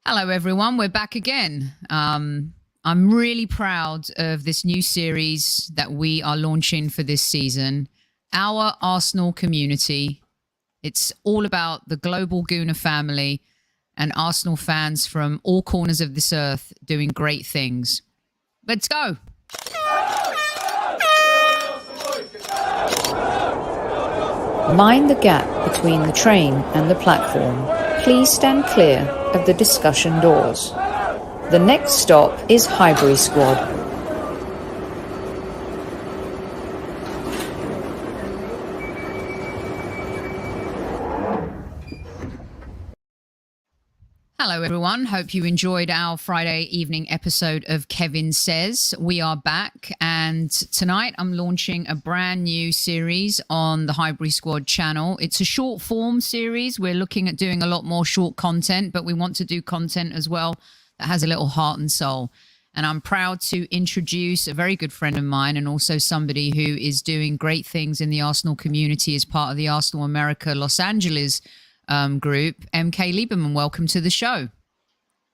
Hello, everyone. We're back again. I'm really proud of this new series that we are launching for this season, Our Arsenal Community. It's all about the global Gooner family and Arsenal fans from all corners of this earth doing great things. Let's go. Mind the gap between the train and the platform. Please stand clear of the discussion doors. The next stop is Highbury Squad. Hello, everyone. Hope you enjoyed our Friday evening episode of Kevin Says. We are back, and tonight I'm launching a brand new series on the Highbury Squad channel. It's a short form series. We're looking at doing a lot more short content, but we want to do content as well that has a little heart and soul. And I'm proud to introduce a very good friend of mine and also somebody who is doing great things in the Arsenal community as part of the Arsenal America Los Angeles group. MK Lieberman, welcome to the show.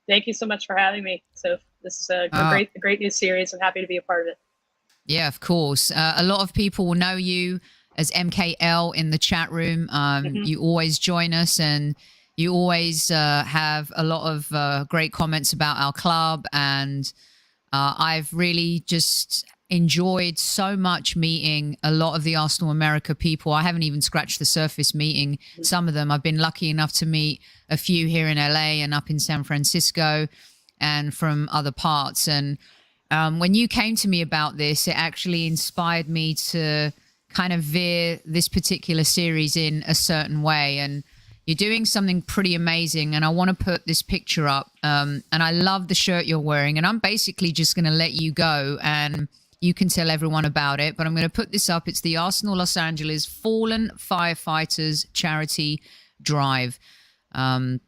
Thank you so much for having me. So this is a great new series. I'm happy to be a part of it. Yeah, of course. A lot of people will know you as MKL in the chat room. You always join us, and you always have a lot of great comments about our club. And I've really just enjoyed so much meeting a lot of the Arsenal America people. I haven't even scratched the surface meeting some of them. I've been lucky enough to meet a few here in LA and up in San Francisco and from other parts. And when you came to me about this, it actually inspired me to kind of veer this particular series in a certain way. And you're doing something pretty amazing, and I want to put this picture up. And I love the shirt you're wearing, and I'm basically just going to let you go and you can tell everyone about it, but I'm going to put this up. It's the Arsenal Los Angeles Fallen Firefighters Charity Drive. In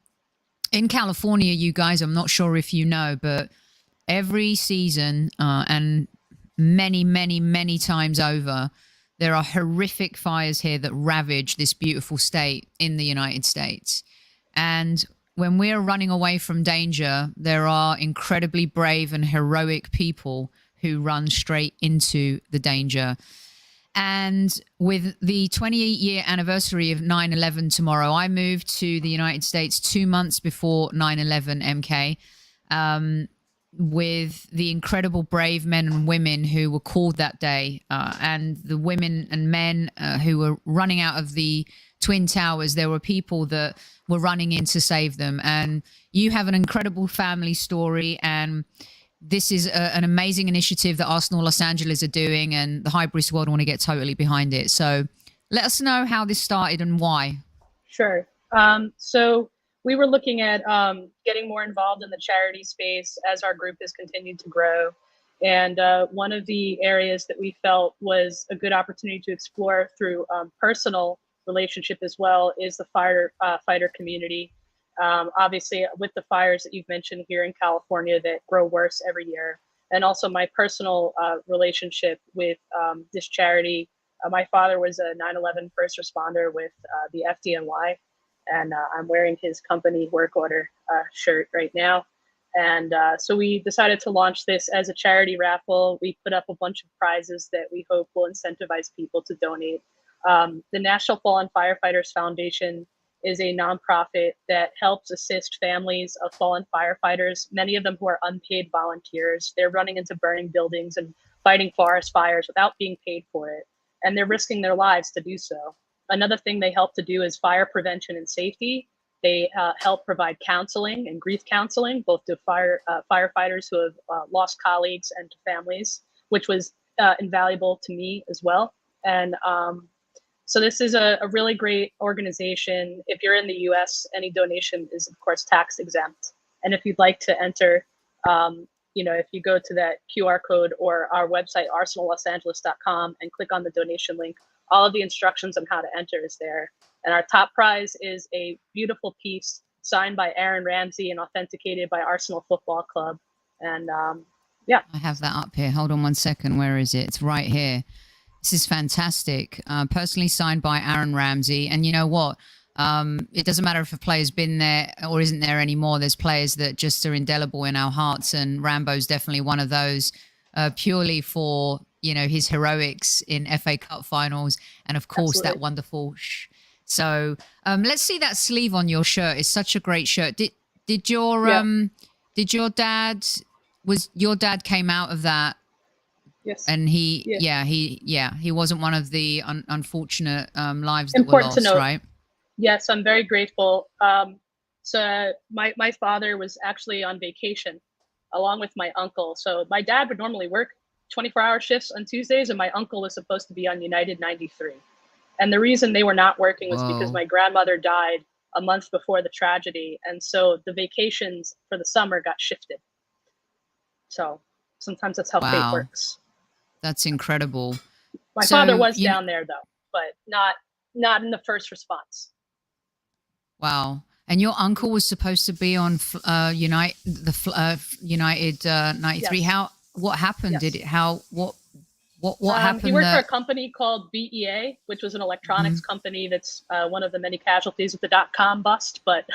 California, you guys, I'm not sure if you know, but every season and many times over, there are horrific fires here that ravage this beautiful state in the United States. And when we're running away from danger, there are incredibly brave and heroic people who run straight into the danger. And with the 28-year anniversary of 9/11 tomorrow, I moved to the United States 2 months before 9/11, MK, with the incredible brave men and women who were called that day, and the women and men who were running out of the Twin Towers. There were people that were running in to save them. And you have an incredible family story, and this is an amazing initiative that Arsenal Los Angeles are doing, and the Highbury Squad want to get totally behind it. So let us know how this started and why. Sure. So we were looking at getting more involved in the charity space as our group has continued to grow. And one of the areas that we felt was a good opportunity to explore through personal relationship as well is the firefighter community. Obviously, with the fires that you've mentioned here in California that grow worse every year, and also my personal relationship with this charity. My father was a 9/11 first responder with the FDNY, and I'm wearing his company work order shirt right now. And so we decided to launch this as a charity raffle. We put up a bunch of prizes that we hope will incentivize people to donate. The National Fallen Firefighters Foundation is a nonprofit that helps assist families of fallen firefighters, many of them who are unpaid volunteers. They're running into burning buildings and fighting forest fires without being paid for it, and they're risking their lives to do so. Another thing they help to do is fire prevention and safety. They help provide counseling and grief counseling, both to firefighters who have lost colleagues and to families, which was invaluable to me as well. And so this is a really great organization. If you're in the US, any donation is, of course, tax exempt. And if you'd like to enter, if you go to that QR code or our website, arsenallosangeles.com, and click on the donation link, all of the instructions on how to enter is there. And our top prize is a beautiful piece signed by Aaron Ramsey and authenticated by Arsenal Football Club. And yeah. I have that up here. Hold on one second. Where is it? It's right here. This is fantastic. Personally signed by Aaron Ramsey. And you know what? It doesn't matter if a player's been there or isn't there anymore. There's players that just are indelible in our hearts, and Rambo's definitely one of those, purely for, you know, his heroics in FA Cup finals, and of course Absolutely. that wonderful So let's see that sleeve on your shirt. It's such a great shirt. Did your dad, was your dad came out of that? Yes. And he wasn't one of the unfortunate lives that Important were to lost, note. right? Yes, I'm very grateful. So my father was actually on vacation along with my uncle. So my dad would normally work 24-hour shifts on Tuesdays, and my uncle was supposed to be on United 93. And the reason they were not working was because Whoa. my grandmother died a month before the tragedy. And so the vacations for the summer got shifted. So sometimes that's how fate Wow. works. That's incredible. My father was down there though, but not in the first response. Wow. And your uncle was supposed to be on United 93. Yes. What happened? Yes. What happened? He worked for a company called BEA, which was an electronics company that's one of the many casualties of the .com bust. But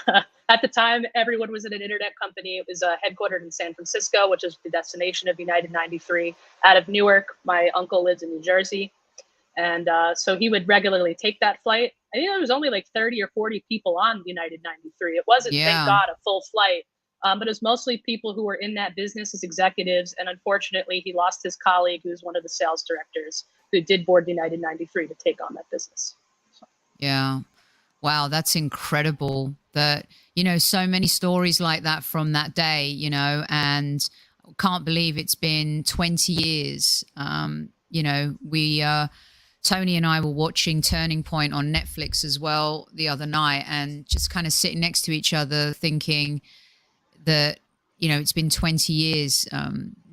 at the time, everyone was in an internet company. It was headquartered in San Francisco, which is the destination of United 93. Out of Newark, my uncle lives in New Jersey. And so he would regularly take that flight. I think there was only like 30 or 40 people on United 93. It wasn't, thank God, a full flight. But it was mostly people who were in that business as executives. And unfortunately, he lost his colleague, who was one of the sales directors, who did board United 93 to take on that business. So. Yeah. Wow, that's incredible that, you know, so many stories like that from that day, you know, and can't believe it's been 20 years. You know, Tony and I were watching Turning Point on Netflix as well the other night, and just kind of sitting next to each other thinking that, you know, it's been 20 years,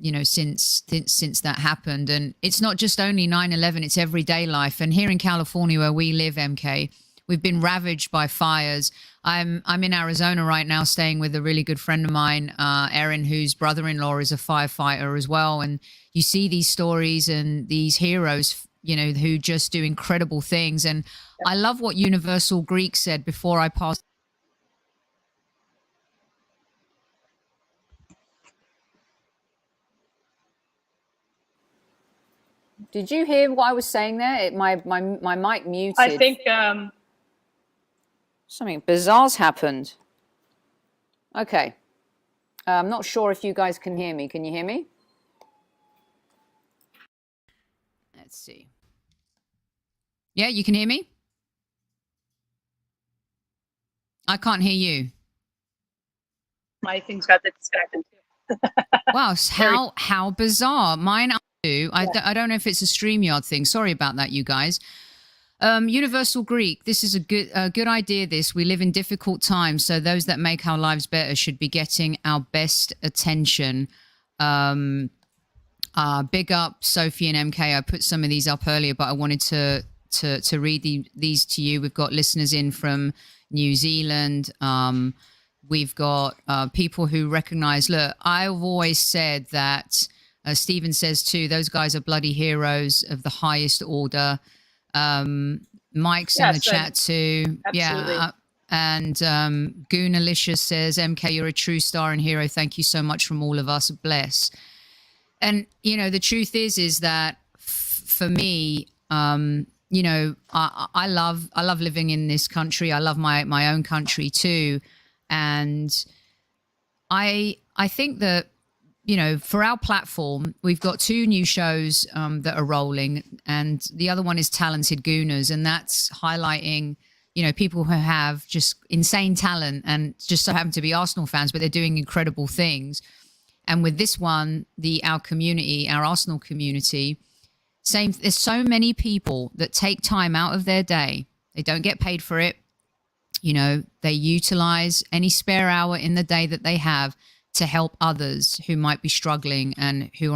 you know, since that happened. And it's not just only 9/11, it's everyday life. And here in California where we live, MK, we've been ravaged by fires. I'm in Arizona right now, staying with a really good friend of mine, Erin, whose brother-in-law is a firefighter as well. And you see these stories and these heroes, you know, who just do incredible things. And I love what Universal Greek said before I passed. Did you hear what I was saying there? My mic muted. I think something bizarre's happened. Okay. I'm not sure if you guys can hear me. Can you hear me? Let's see. Yeah, you can hear me? I can't hear you. my things got disconnected too. Wow, how bizarre. Mine do. I don't know if it's a StreamYard thing. Sorry about that, you guys. Universal Greek, this is a good idea. We live in difficult times, so those that make our lives better should be getting our best attention. Big up Sophie and MK. I put some of these up earlier, but I wanted to read these to you. We've got listeners in from New Zealand. We've got people who recognize. Look, I've always said that. Stephen says too, those guys are bloody heroes of the highest order. Mike's in the chat too. Absolutely. Yeah. And Goon Alicia says, MK, you're a true star and hero. Thank you so much from all of us. Bless. And, you know, the truth is that for me, you know, I love living in this country. I love my own country too. And I think that, you know, for our platform, we've got 2 new shows that are rolling, and the other one is Talented Gooners, and that's highlighting, you know, people who have just insane talent and just so happen to be Arsenal fans, but they're doing incredible things. And with this one, our community, our Arsenal community, there's so many people that take time out of their day. They don't get paid for it. You know, they utilize any spare hour in the day that they have to help others who might be struggling and who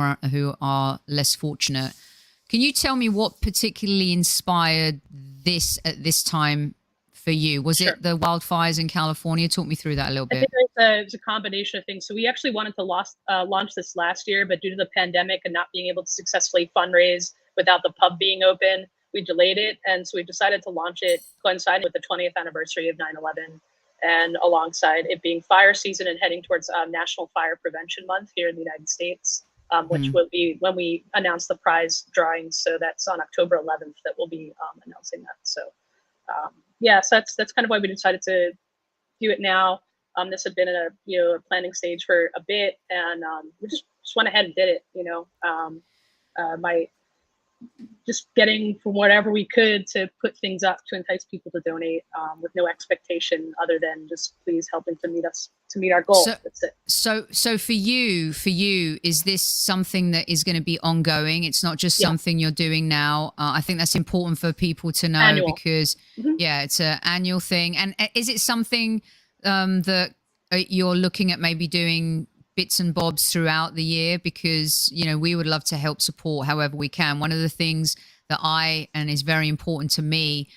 are less fortunate. Can you tell me what particularly inspired this at this time for you? Was it the wildfires in California? Talk me through that a little bit. I think it was a combination of things. So we actually wanted to launch this last year, but due to the pandemic and not being able to successfully fundraise without the pub being open, we delayed it. And so we decided to launch it coinciding with the 20th anniversary of 9/11, and alongside it being fire season and heading towards National Fire Prevention Month here in the United States, which will be when we announce the prize drawings. So that's on October 11th that we'll be announcing that. So so that's kind of why we decided to do it now. This had been in a planning stage for a bit, and we just went ahead and did it. Just getting from whatever we could to put things up to entice people to donate, with no expectation other than just please helping to meet our goal. That's it. So for you, is this something that is going to be ongoing? It's not just something you're doing now. I think that's important for people to know. Annual. Because it's an annual thing. And is it something that you're looking at maybe doing bits and bobs throughout the year? Because we would love to help support however we can. One of the things that is very important to me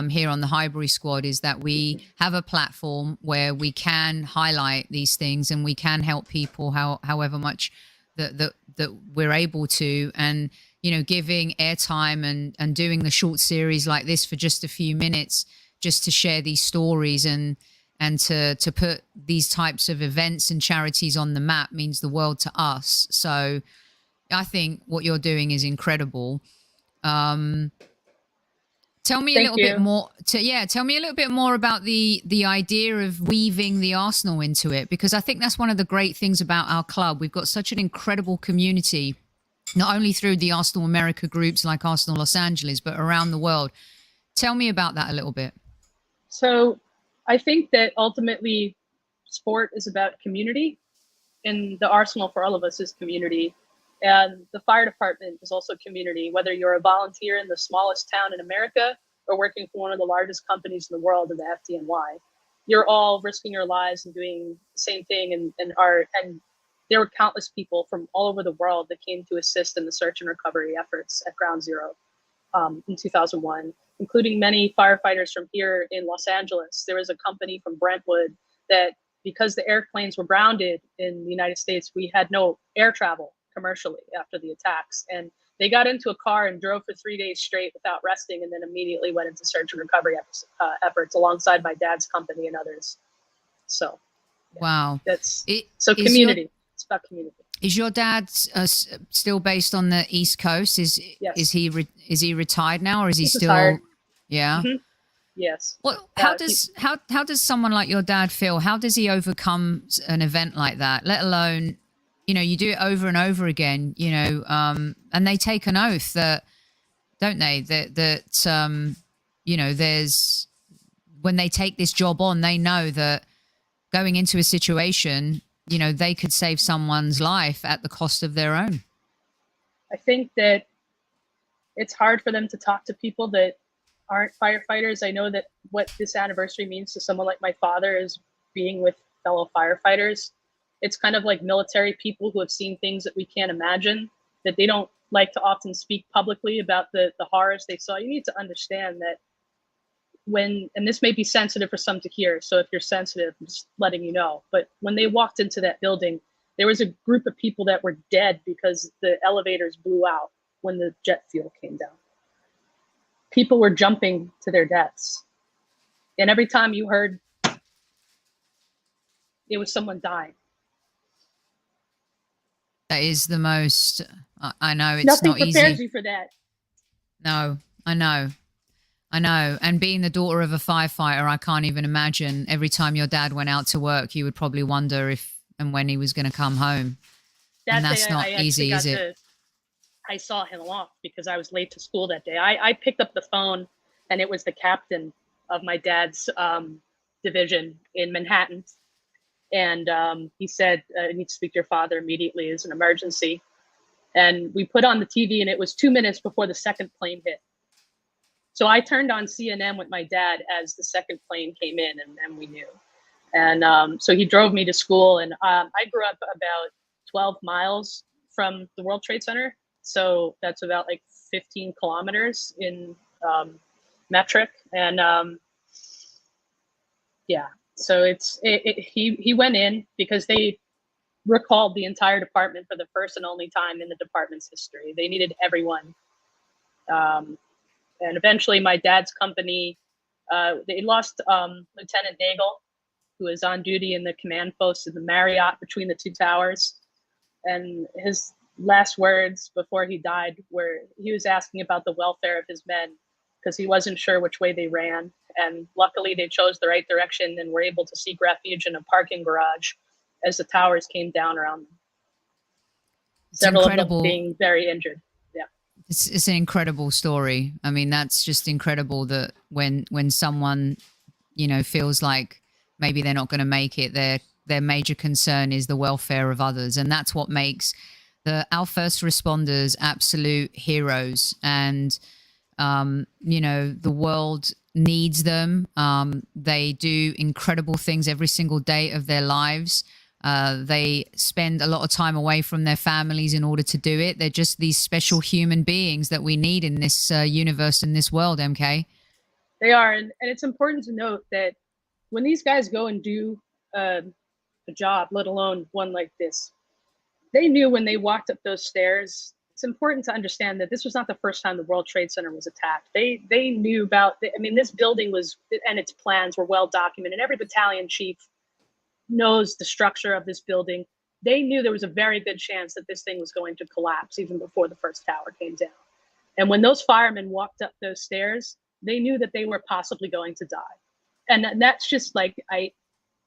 here on the Highbury Squad is that we have a platform where we can highlight these things and we can help people however much that we're able to. And giving airtime and doing the short series like this for just a few minutes just to share these stories and to put these types of events and charities on the map means the world to us. So I think what you're doing is incredible. Tell me a little bit more. Tell me a little bit more about the idea of weaving the Arsenal into it, because I think that's one of the great things about our club. We've got such an incredible community, not only through the Arsenal America groups like Arsenal Los Angeles, but around the world. Tell me about that a little bit. So I think that ultimately sport is about community, and the Arsenal for all of us is community. And the fire department is also community, whether you're a volunteer in the smallest town in America or working for one of the largest companies in the world in the FDNY. You're all risking your lives and doing the same thing. And there were countless people from all over the world that came to assist in the search and recovery efforts at Ground Zero in 2001, including many firefighters from here in Los Angeles. There was a company from Brentwood that, because the airplanes were grounded in the United States, we had no air travel commercially after the attacks. And they got into a car and drove for 3 days straight without resting, and then immediately went into search and recovery efforts alongside my dad's company and others. So, wow. Community. It's about community. Is your dad still based on the East Coast? Yes. Is he retired now, or is he He's still retired. Yeah. Mm-hmm. Yes. Well, how does someone like your dad feel? How does he overcome an event like that? Let alone, you do it over and over again. And they take an oath that, don't they? That there's, when they take this job on, they know that going into a situation, they could save someone's life at the cost of their own. I think that it's hard for them to talk to people that aren't firefighters. I know that what this anniversary means to someone like my father is being with fellow firefighters. It's kind of like military people who have seen things that we can't imagine, that they don't like to often speak publicly about the horrors they saw. You need to understand that and this may be sensitive for some to hear, so if you're sensitive, I'm just letting you know, but when they walked into that building, there was a group of people that were dead because the elevators blew out when the jet fuel came down. People were jumping to their deaths. And every time you heard, it was someone dying. That is the most, I know it's Nothing not easy. Nothing prepares you for that. No, I know. And being the daughter of a firefighter, I can't even imagine every time your dad went out to work, you would probably wonder if and when he was going to come home. And that's not easy, is it? I saw him off because I was late to school that day. I picked up the phone, and it was the captain of my dad's division in Manhattan. And he said, I need to speak to your father immediately. It's an emergency. And we put on the TV, and it was 2 minutes before the second plane hit. So I turned on CNN with my dad as the second plane came in, and we knew. And so he drove me to school, and I grew up about 12 miles from the World Trade Center. So that's about like 15 kilometers in metric. And so he went in because they recalled the entire department for the first and only time in the department's history. They needed everyone. And eventually my dad's company, they lost Lieutenant Nagel, who was on duty in the command post in the Marriott between the two towers. And his last words before he died were he was asking about the welfare of his men because he wasn't sure which way they ran. And luckily they chose the right direction and were able to seek refuge in a parking garage as the towers came down around them. Several of them being very injured. Yeah. It's an incredible story. I mean, that's just incredible that when someone, you know, feels like maybe they're not going to make it, their major concern is the welfare of others. And that's what makes our first responders absolute heroes. And, you know, the world needs them. They do incredible things every single day of their lives. They spend a lot of time away from their families in order to do it. They're just these special human beings that we need in this universe, in this world, MK. They are. And it's important to note that when these guys go and do a job, let alone one like this, they knew when they walked up those stairs. It's important to understand that this was not the first time the World Trade Center was attacked. They knew about, I mean, this building was, and its plans were well documented. Every battalion chief knows the structure of this building. They knew there was a very good chance that this thing was going to collapse even before the first tower came down. And when those firemen walked up those stairs, they knew that they were possibly going to die. And that's just like,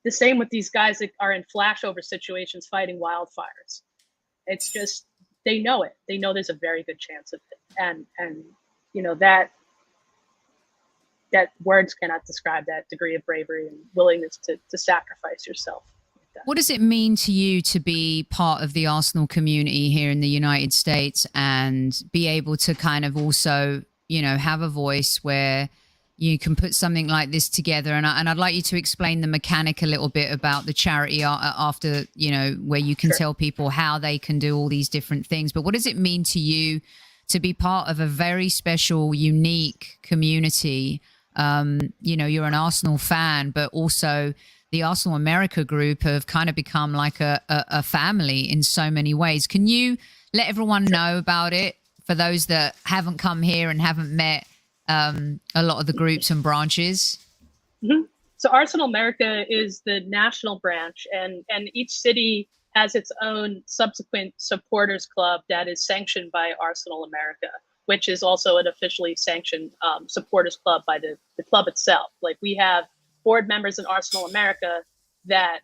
the same with these guys that are in flashover situations fighting wildfires. It's just, they know it. They know there's a very good chance of it. And you know, that words cannot describe that degree of bravery and willingness to sacrifice yourself. Like what does it mean to you to be part of the Arsenal community here in the United States and be able to kind of also, you know, have a voice where you can put something like this together? And I'd like you to explain the mechanic a little bit about the charity after, you know, where you can tell people how they can do all these different things. But what does it mean to you to be part of a very special, unique community? You know, you're an Arsenal fan, but also the Arsenal America group have kind of become like a family in so many ways. Can you let everyone know about it for those that haven't come here and haven't met a lot of the groups and branches? Mm-hmm. So Arsenal America is the national branch, and each city has its own subsequent supporters club that is sanctioned by Arsenal America, which is also an officially sanctioned supporters club by the club itself. Like, we have board members in Arsenal America that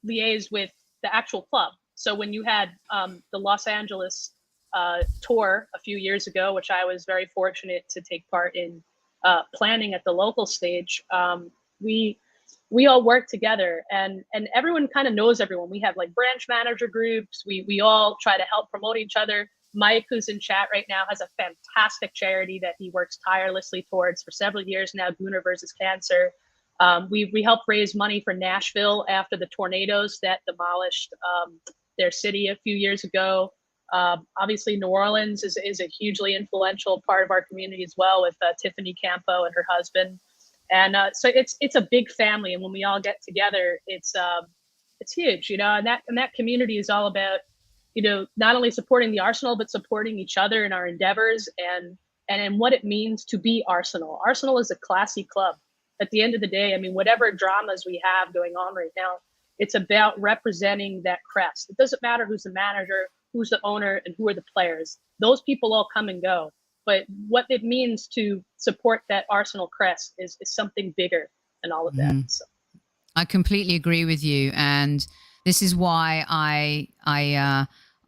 liaise with the actual club. So when you had the Los Angeles tour a few years ago, which I was very fortunate to take part in planning at the local stage, we all work together, and everyone kind of knows everyone. We have like branch manager groups. We all try to help promote each other. Mike, who's in chat right now, has a fantastic charity that he works tirelessly towards for several years now, Gooner versus Cancer. We helped raise money for Nashville after the tornadoes that demolished their city a few years ago. Obviously, New Orleans is a hugely influential part of our community as well, with Tiffany Campo and her husband. And so it's a big family, and when we all get together, it's huge, you know. And that community is all about, you know, not only supporting the Arsenal, but supporting each other in our endeavors and what it means to be Arsenal. Arsenal is a classy club. At the end of the day, I mean, whatever dramas we have going on right now, it's about representing that crest. It doesn't matter who's the manager, who's the owner, and who are the players. Those people all come and go. But what it means to support that Arsenal crest is something bigger than all of that. So. I completely agree with you. And this is why I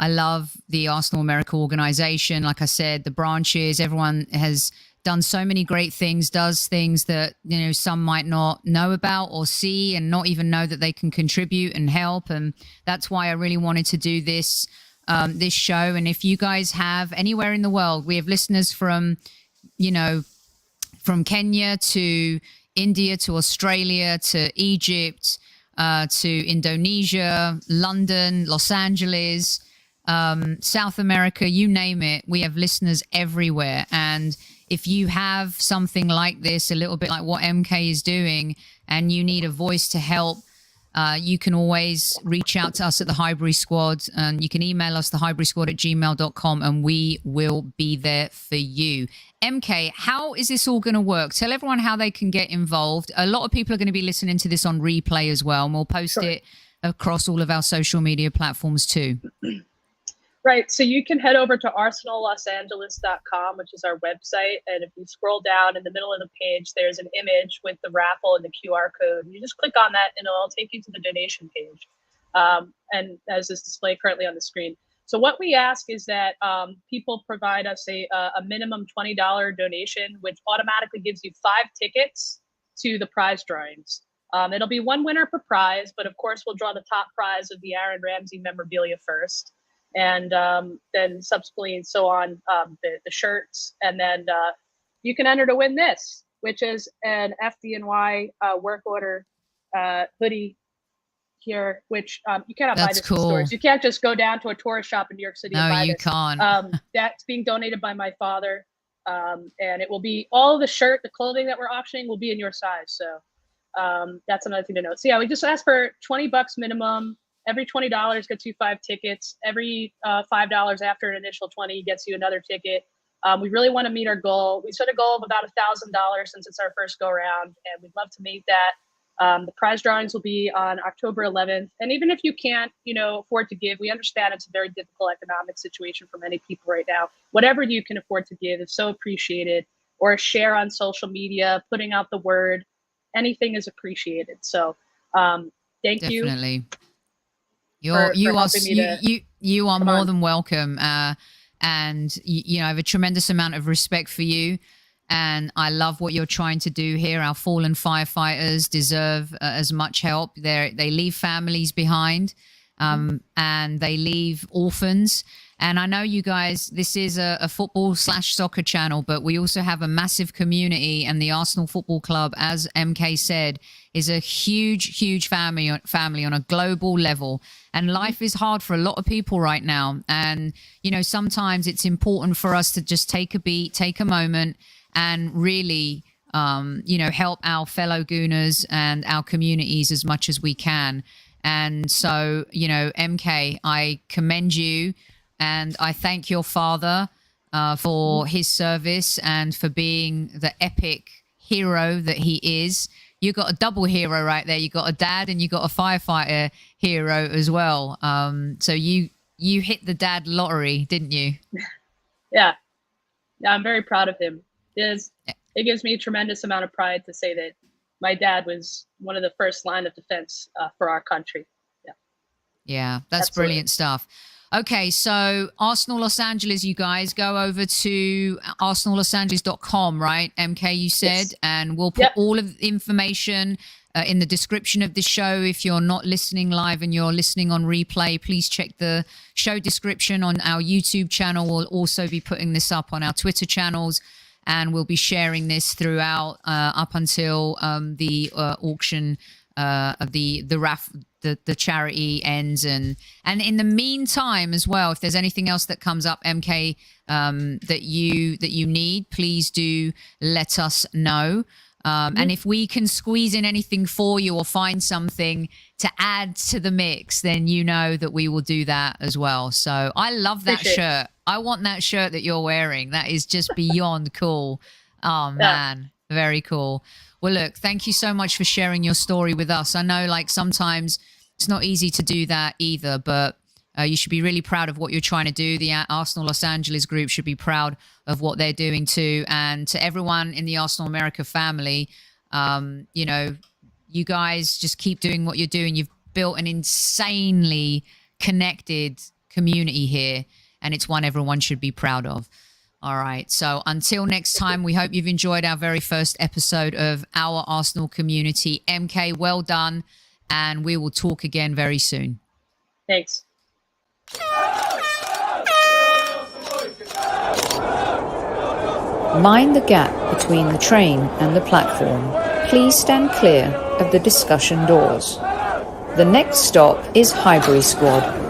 love the Arsenal America organization. Like I said, the branches, everyone has done so many great things, does things that, you know, some might not know about or see and not even know that they can contribute and help. And that's why I really wanted to do this show. And if you guys have anywhere in the world, we have listeners from, you know, from Kenya to India to Australia to Egypt to Indonesia, London, Los Angeles, South America, you name it. We have listeners everywhere. And if you have something like this, a little bit like what MK is doing, and you need a voice to help you can always reach out to us at the Highbury Squad, and you can email us, thehighburysquad@gmail.com, and we will be there for you. MK, how is this all going to work? Tell everyone how they can get involved. A lot of people are going to be listening to this on replay as well, and we'll post it across all of our social media platforms too. Right. So you can head over to arsenallosangeles.com, which is our website. And if you scroll down in the middle of the page, there's an image with the raffle and the QR code. You just click on that and it'll take you to the donation page. And as is displayed currently on the screen. So what we ask is that people provide us a minimum $20 donation, which automatically gives you 5 tickets to the prize drawings. It'll be one winner per prize, but of course we'll draw the top prize of the Aaron Ramsey memorabilia first. And then subsequently and so on, the shirts. And then you can enter to win this, which is an FDNY work order hoodie here, which you cannot buy this in stores. You can't just go down to a tourist shop in New York City and buy this. No, you can't. That's being donated by my father. And it will be all the clothing that we're auctioning will be in your size. So that's another thing to note. So yeah, we just ask for $20 minimum. Every $20 gets you 5 tickets. Every $5 after an initial 20 gets you another ticket. We really want to meet our goal. We set a goal of about $1,000 since it's our first go around, and we'd love to meet that. The prize drawings will be on October 11th. And even if you can't, afford to give, we understand it's a very difficult economic situation for many people right now. Whatever you can afford to give is so appreciated. Or share on social media, putting out the word. Anything is appreciated. So thank you. Definitely. You are more than welcome, and I have a tremendous amount of respect for you, and I love what you're trying to do here. Our fallen firefighters deserve as much help. They leave families behind, and they leave orphans. And I know you guys, this is a football/soccer channel, but we also have a massive community, and the Arsenal Football Club, as MK said, is a huge family on a global level. And life is hard for a lot of people right now. And, sometimes it's important for us to just take a beat, take a moment, and really, help our fellow Gooners and our communities as much as we can. And so, MK, I commend you. And I thank your father for his service and for being the epic hero that he is. You got a double hero right there. You got a dad and you got a firefighter hero as well. So you hit the dad lottery, didn't you? Yeah, I'm very proud of him. It gives me a tremendous amount of pride to say that my dad was one of the first line of defense for our country. Yeah, that's Absolutely. Brilliant stuff. Okay, so Arsenal Los Angeles, you guys, go over to arsenallosangeles.com, right? MK, you said, yes. And we'll put all of the information in the description of the show. If you're not listening live and you're listening on replay, please check the show description on our YouTube channel. We'll also be putting this up on our Twitter channels, and we'll be sharing this throughout up until the auction of the charity ends, and in the meantime as well, if there's anything else that comes up, MK, that you need, please do let us know. And if we can squeeze in anything for you or find something to add to the mix, then you know that we will do that as well. So I love that shirt. I want that shirt that you're wearing. That is just beyond cool. Oh man, very cool. Well, look, thank you so much for sharing your story with us. I know, sometimes it's not easy to do that either, but you should be really proud of what you're trying to do. The Arsenal Los Angeles group should be proud of what they're doing too. And to everyone in the Arsenal America family, you guys just keep doing what you're doing. You've built an insanely connected community here, and it's one everyone should be proud of. All right. So until next time, we hope you've enjoyed our very first episode of Our Arsenal Community. MK, well done. And we will talk again very soon. Thanks. Mind the gap between the train and the platform. Please stand clear of the discussion doors. The next stop is Highbury Squad.